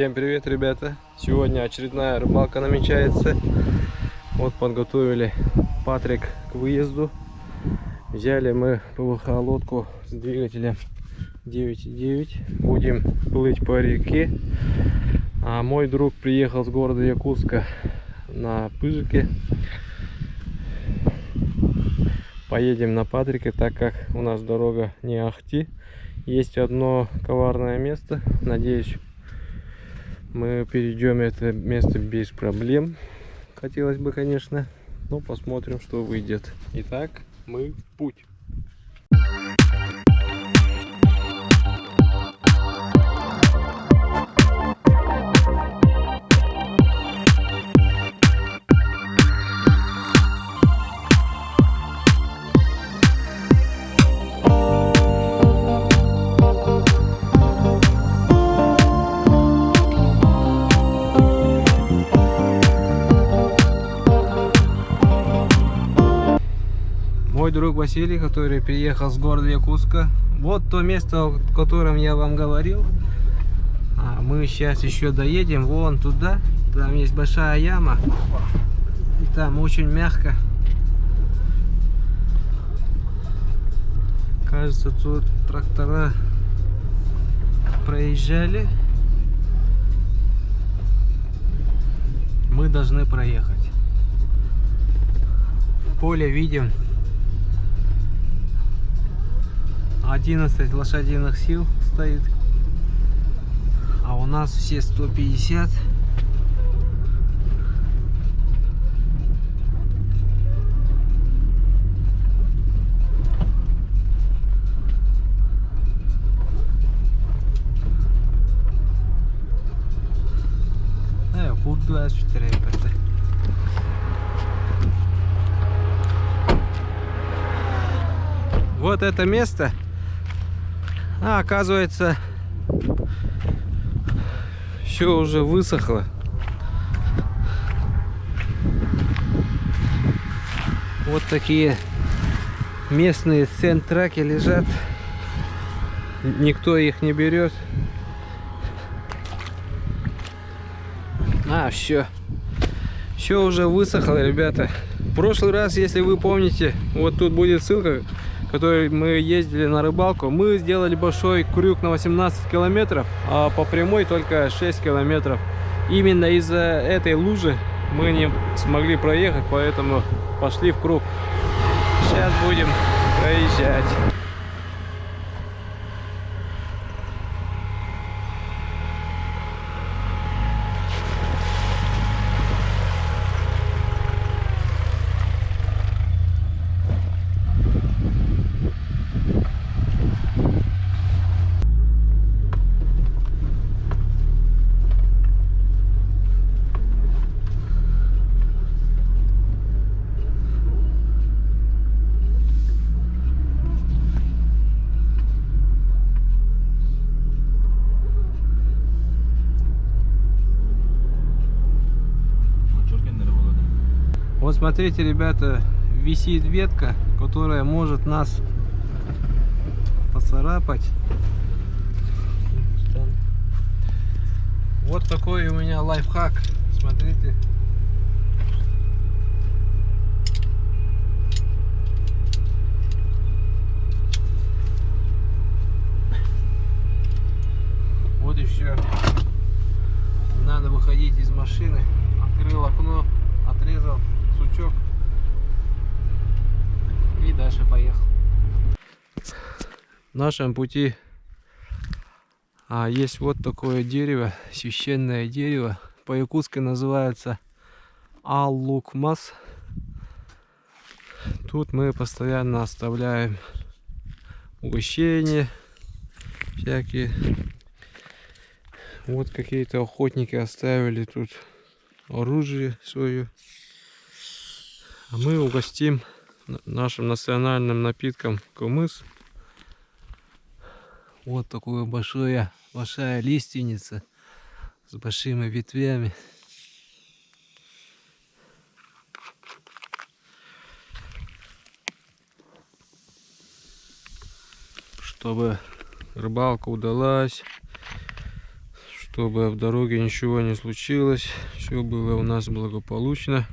Всем привет, ребята! Сегодня очередная рыбалка намечается. Вот подготовили Патрик к выезду. Взяли мы ПВХ лодку с двигателем 9.9. Будем плыть по реке. А мой друг приехал с города Якутска на Пыжике. Поедем на Патрике, так как у нас дорога не ахти. Есть одно коварное место. Надеюсь, мы перейдем это место без проблем. Хотелось бы, конечно, но посмотрим, что выйдет. Итак, мы в путь. Мой друг Василий, который приехал с города Якутска. Вот то место, о котором я вам говорил. Мы сейчас еще доедем вон туда. Там есть большая яма. И там очень мягко. Кажется, тут трактора проезжали. Мы должны проехать. В поле видим 11 лошадиных сил стоит, а у нас все 150. Вот это место. Оказывается, все уже высохло. Вот такие местные сен-траки лежат. Никто их не берет. Все. Все уже высохло, ребята. В прошлый раз, если вы помните, вот тут будет ссылка, который мы ездили на рыбалку, мы сделали большой крюк на 18 километров, а по прямой только 6 километров. Именно из-за этой лужи мы не смогли проехать, поэтому пошли в круг. Сейчас будем проезжать. Вот смотрите, ребята, висит ветка, которая может нас поцарапать. Вот такой у меня лайфхак. Смотрите. Вот и все. Надо выходить из машины. Открыл окно, отрезал сучок и дальше поехал. В нашем пути есть вот такое дерево, священное дерево, по-якутски называется Аллукмас. Тут мы постоянно оставляем угощения всякие. Вот какие-то охотники оставили тут оружие свое. А мы угостим нашим национальным напитком кумыс. Вот такую большая лиственница с большими ветвями. Чтобы рыбалка удалась, чтобы в дороге ничего не случилось, все было у нас благополучно.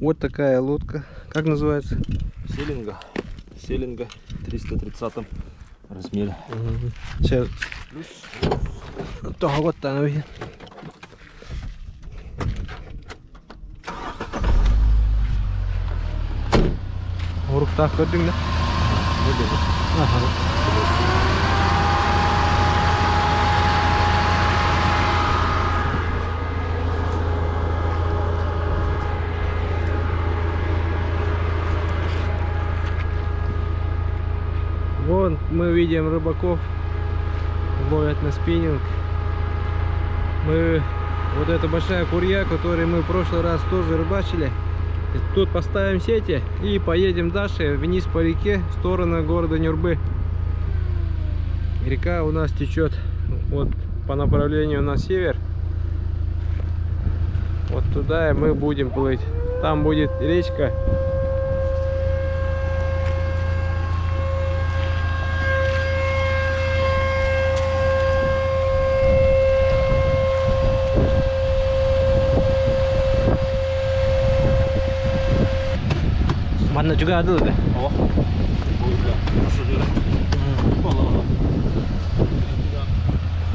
Вот такая лодка. Как называется? Селинга. Селинга 330 размере. Сейчас. Вот там. Урукта ходим, да? Ага. Вон мы видим рыбаков, ловят на спиннинг. Вот эта большая курья, которую мы в прошлый раз тоже рыбачили. Тут поставим сети и поедем дальше вниз по реке в сторону города Нюрбы. Река у нас течет вот по направлению на север. Вот туда и мы будем плыть. Там будет речка. Mana juga ada tuh. Oh. Udah. Sudah. Kalau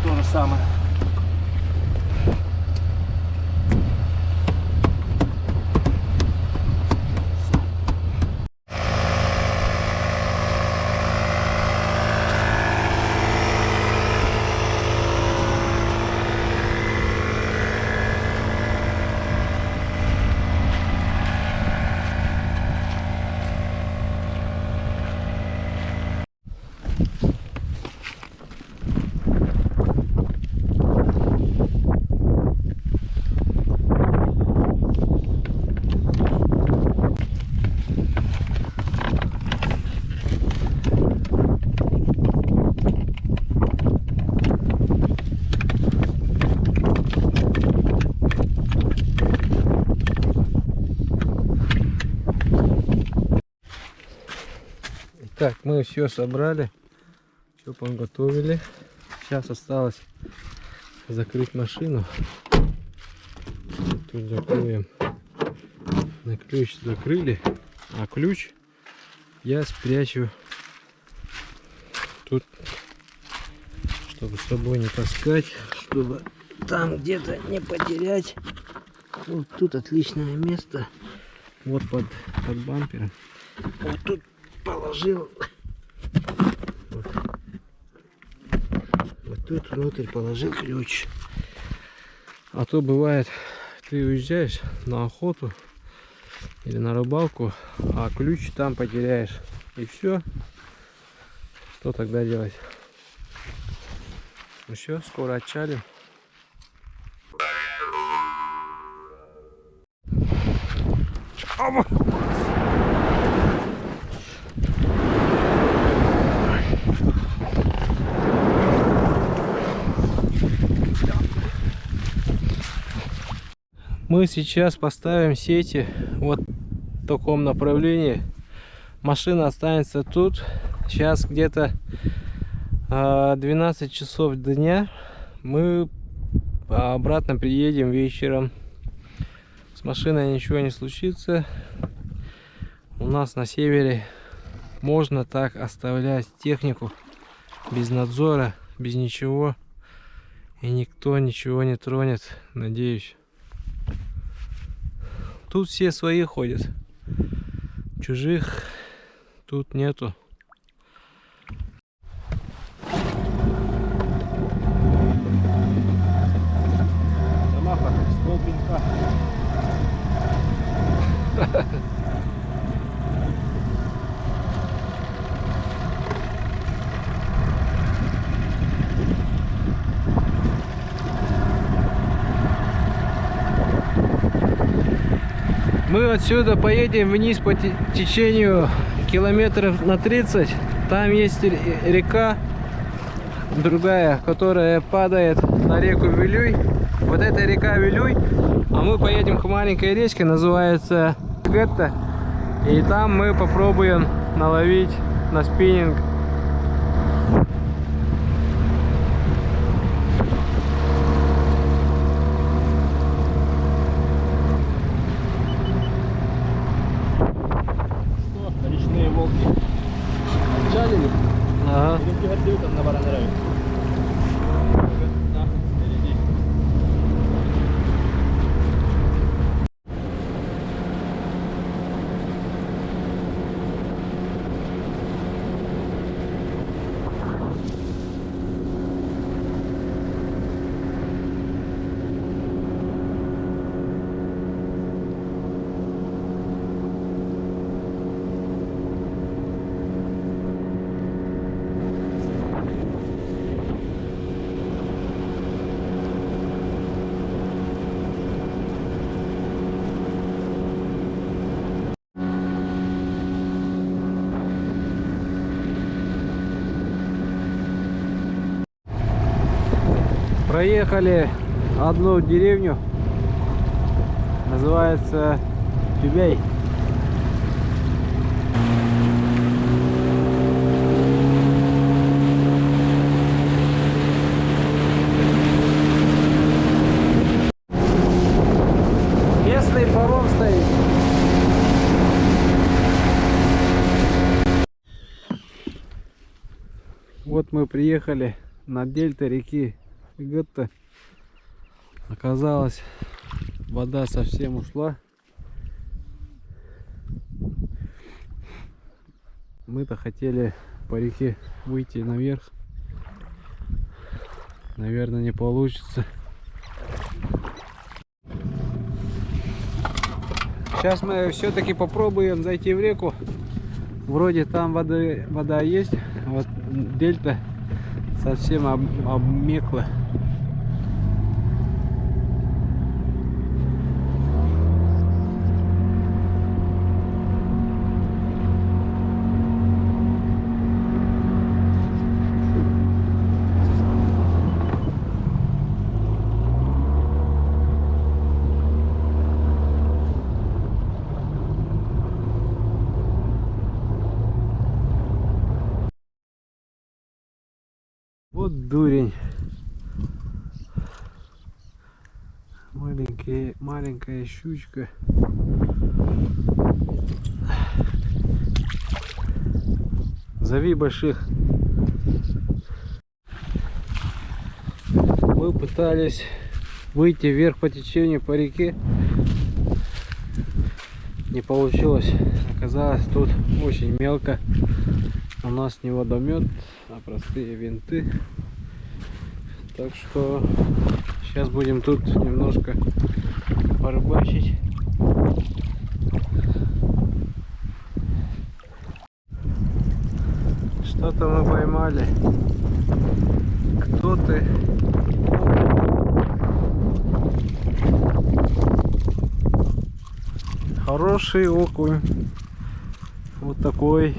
itu sama. Так, мы все собрали, все подготовили. Сейчас осталось закрыть машину. Тут закроем. На ключ закрыли, а ключ я спрячу тут, чтобы с собой не таскать, чтобы там где-то не потерять. Вот тут отличное место, вот под бампером. Вот тут положил, вот тут внутрь положил ключ. А то бывает, ты уезжаешь на охоту или на рыбалку, а ключ там потеряешь, и все. Что тогда делать? Ну все, скоро отчалим. Мы сейчас поставим сети вот в таком направлении. Машина останется тут. Сейчас где-то 12 часов дня. Мы обратно приедем вечером. С машиной ничего не случится. У нас на севере можно так оставлять технику без надзора, без ничего. И никто ничего не тронет, надеюсь. Тут все свои ходят. Чужих тут нету. Замаха, стол пинка. Мы отсюда поедем вниз по течению километров на 30. Там есть река другая, которая падает на реку Вилюй. Вот эта река Вилюй А мы поедем к маленькой речке, называется Гетто. И там мы попробуем наловить на спиннинг. Что, речные волки отчалили? Ага. Будем тихо там на баранераю. Да, впереди. Проехали одну деревню, называется Тюбей. Местный паром стоит. Вот мы приехали на дельту реки Гетто. Оказалось, вода совсем ушла. Мы-то хотели по реке выйти наверх. Наверное, не получится. Сейчас мы все-таки попробуем зайти в реку. Вроде там вода есть. Вот дельта совсем обмекла. Вот дурень. Маленькая щучка. Зови больших. Мы пытались выйти вверх по течению по реке. Не получилось. Оказалось, тут очень мелко. У нас не водомет, а простые винты. Так что сейчас будем тут немножко порыбачить. Что-то мы поймали. Кто ты? Хороший окунь. Вот такой.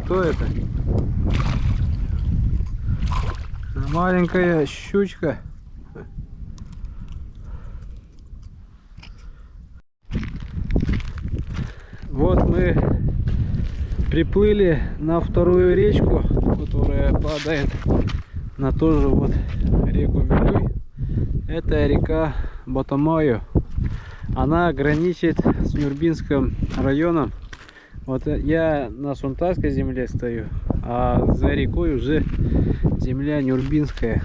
Кто это? Маленькая щучка. Вот мы приплыли на вторую речку, которая падает на ту же вот реку Вилюй. Это река Батомаю. Она граничит с Нюрбинским районом. Вот я на Сунтарской земле стою, а за рекой уже земля Нюрбинская.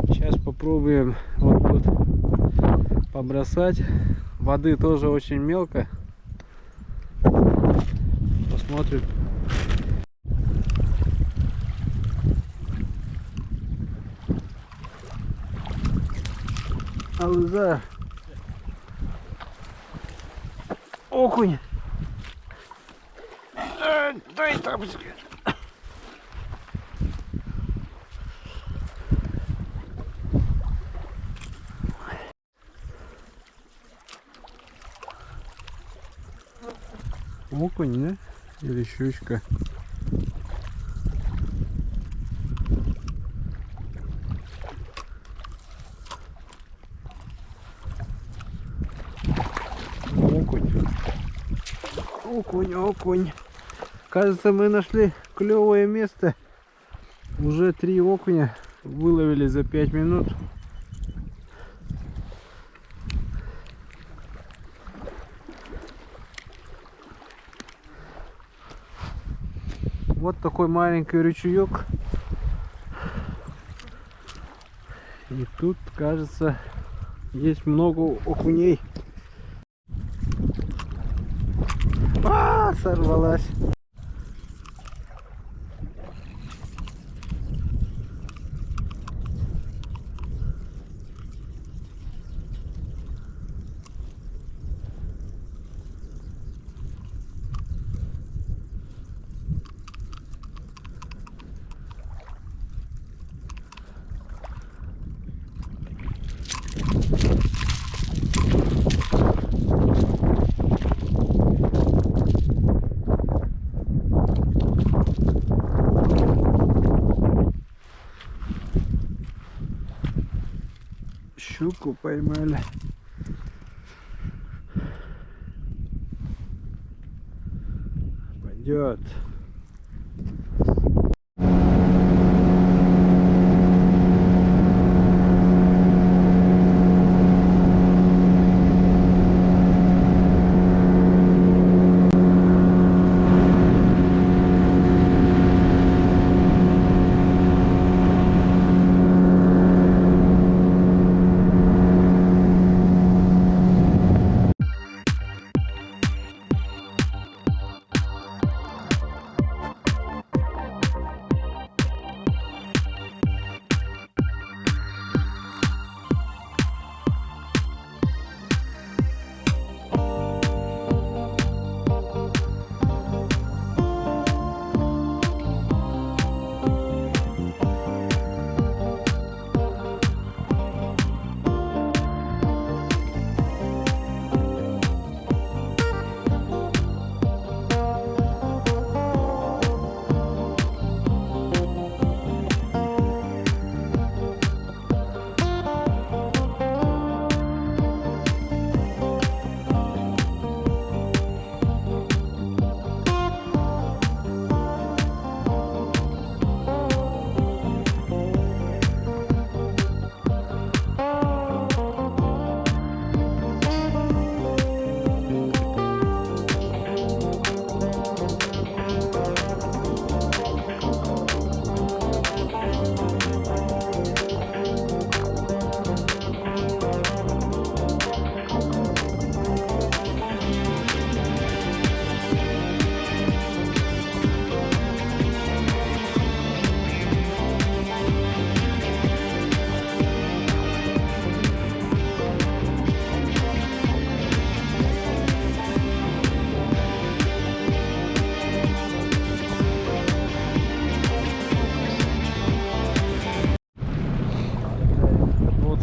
Сейчас попробуем вот тут побросать. Воды тоже очень мелко. Посмотрим. Алыза. Окунь. Дай тапочки. Окунь, да? Или щучка? Окунь. Окунь, окунь. Кажется, мы нашли клевое место. Уже 3 окуня выловили за 5 минут. Вот такой маленький ручеек. И тут, кажется, есть много окуней. Сорвалась. Щуку поймали. Пойдет.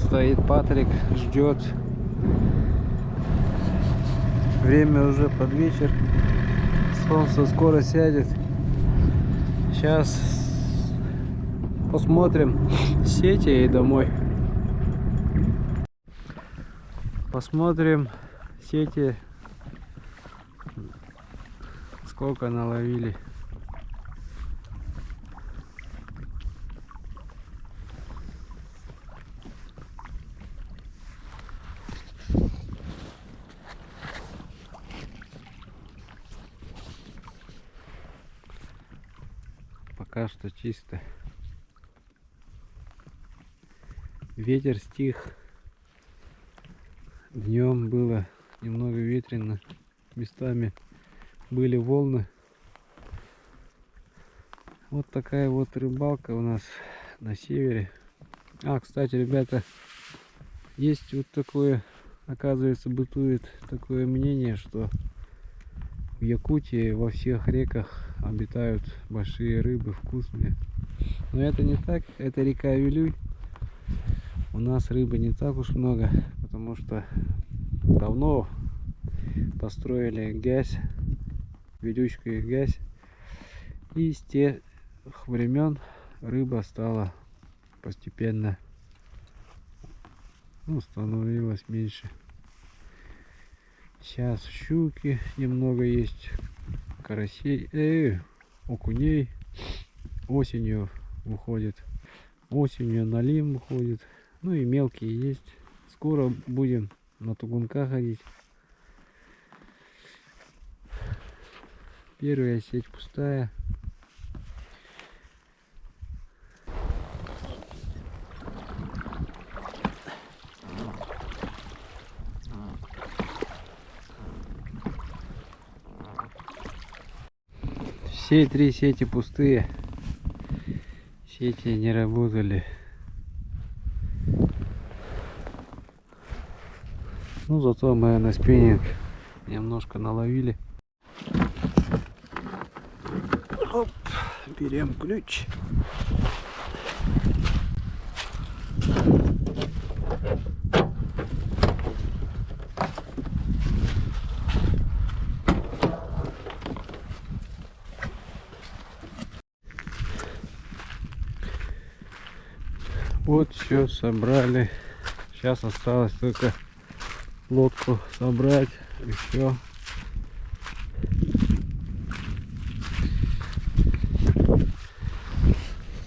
Стоит Патрик, ждет. Время уже под вечер. Солнце скоро сядет. Сейчас посмотрим сети и домой. Посмотрим сети, сколько наловили. Пока что чисто. Ветер стих. Днем было немного ветрено. Местами были волны. Вот такая вот рыбалка у нас на севере. Кстати, ребята, Есть вот такое, оказывается, бытует такое мнение, что в Якутии во всех реках обитают большие рыбы, вкусные. Но это не так, это река Вилюй. У нас рыбы не так уж много, потому что давно построили гавь, Вилюйскую гавь. И с тех времен рыба стала постепенно, становилась меньше. Сейчас щуки немного есть, карасей, окуней. Осенью выходит, осенью налим выходит. Ну и мелкие есть. Скоро будем на тугунка ходить. Первая сеть пустая. Все 3 сети пустые. Сети не работали. Ну зато мы на спиннинг немножко наловили. Оп, берем ключ. Вот все собрали. Сейчас осталось только лодку собрать и все.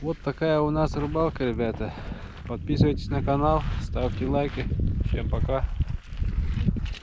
Вот такая у нас рыбалка, ребята. Подписывайтесь на канал, ставьте лайки. Всем пока.